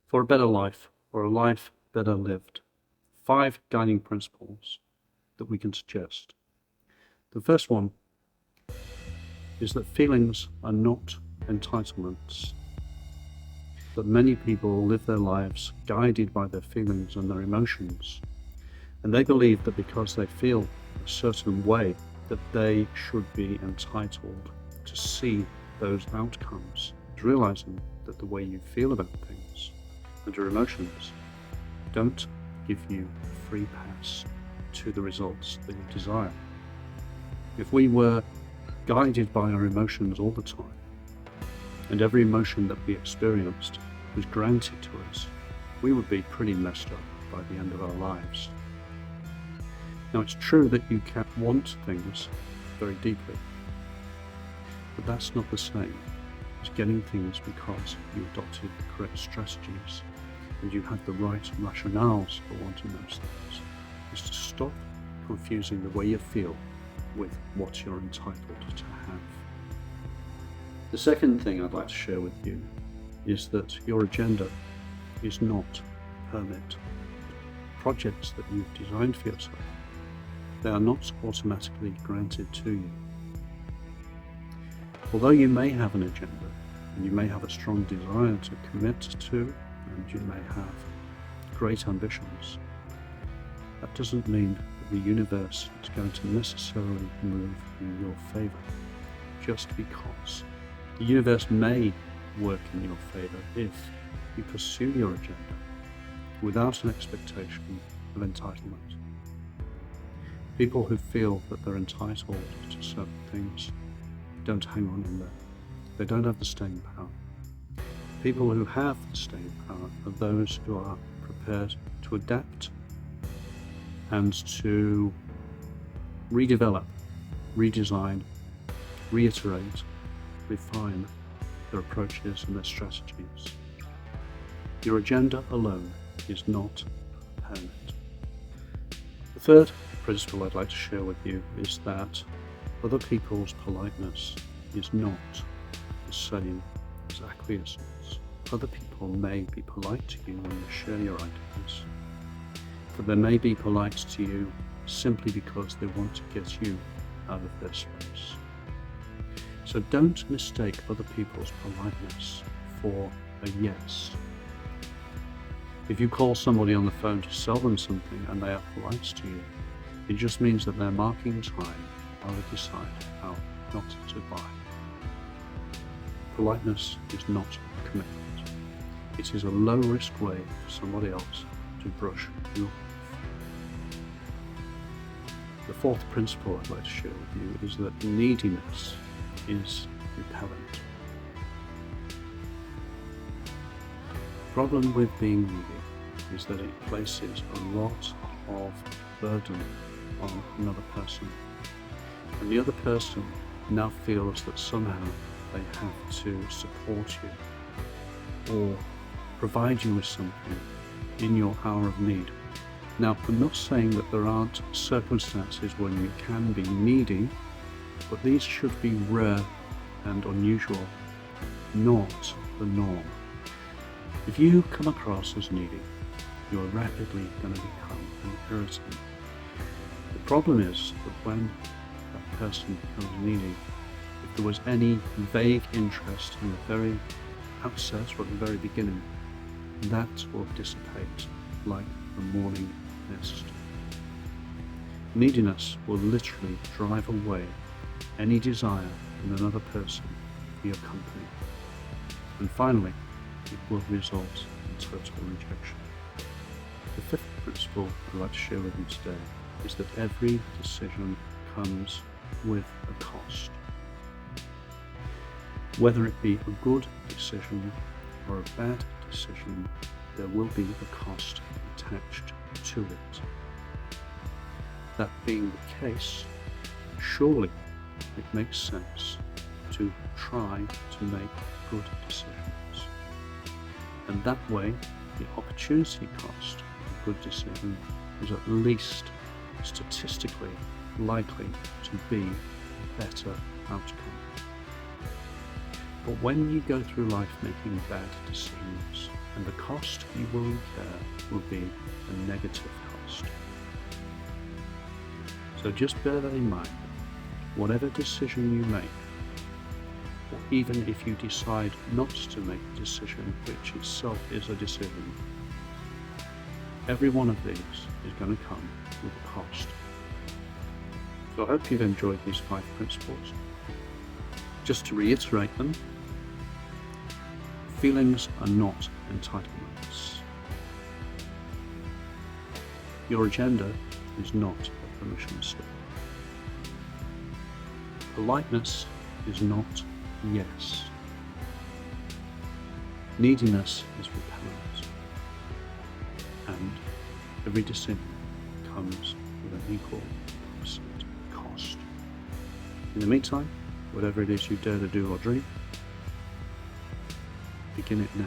For a better life, or a life better lived, 5 guiding principles that we can suggest. The first one is that feelings are not entitlements. That many people live their lives guided by their feelings and their emotions, and they believe that because they feel a certain way that they should be entitled to see those outcomes, realizing that the way you feel about things and your emotions don't give you a free pass to the results that you desire. If we were guided by our emotions all the time, and every emotion that we experienced was granted to us, we would be pretty messed up by the end of our lives. Now, it's true that you can want things very deeply, but that's not the same as getting things because you adopted the correct strategies and you had the right rationales for wanting those things. Is to stop confusing the way you feel with what you're entitled to have. The second thing I'd like to share with you is that your agenda is not a permit. Projects that you've designed for yourself, they are not automatically granted to you. Although you may have an agenda, and you may have a strong desire to commit to, and you may have great ambitions, that doesn't mean that the universe is going to necessarily move in your favor, just because. The universe may work in your favor if you pursue your agenda without an expectation of entitlement. People who feel that they're entitled to certain things don't hang on in there. They don't have the staying power. People who have the staying power are those who are prepared to adapt and to redevelop, redesign, reiterate, refine their approaches and their strategies. Your agenda alone is not permanent. The third principle I'd like to share with you is that other people's politeness is not the same as acquiescence. Other people may be polite to you when you share your ideas, but they may be polite to you simply because they want to get you out of their space. So don't mistake other people's politeness for a yes. If you call somebody on the phone to sell them something and they are polite to you, it just means that they're marking time while they decide how not to buy. Politeness is not a commitment. It is a low-risk way for somebody else to brush you off. The fourth principle I'd like to share with you is that neediness is repellent. The problem with being needy is that it places a lot of burden on another person, and the other person now feels that somehow they have to support you or provide you with something in your hour of need. Now, I'm not saying that there aren't circumstances when you can be needy, but these should be rare and unusual, not the norm. If you come across as needy, you are rapidly going to become an irritant. The problem is that when that person becomes needy, if there was any vague interest in the very outset or at the very beginning, that will dissipate like the morning mist. Neediness will literally drive away any desire in another person for your company. And finally, it will result in total rejection. The fifth principle I'd like to share with you today is that every decision comes with a cost. Whether it be a good decision or a bad decision, there will be a cost attached to it. That being the case, surely it makes sense to try to make good decisions. And that way, the opportunity cost of a good decision is at least statistically likely to be a better outcome. But when you go through life making bad decisions, and the cost you will incur will be a negative cost. So just bear that in mind. Whatever decision you make, or even if you decide not to make a decision, which itself is a decision, every one of these is going to come with a cost. So I hope you've enjoyed these 5 principles. Just to reiterate them, feelings are not entitlements. Your agenda is not a permission slip. Politeness is not yes. Neediness is repellent. And every decision comes with an equal opposite cost. In the meantime, whatever it is you dare to do or dream, begin it now.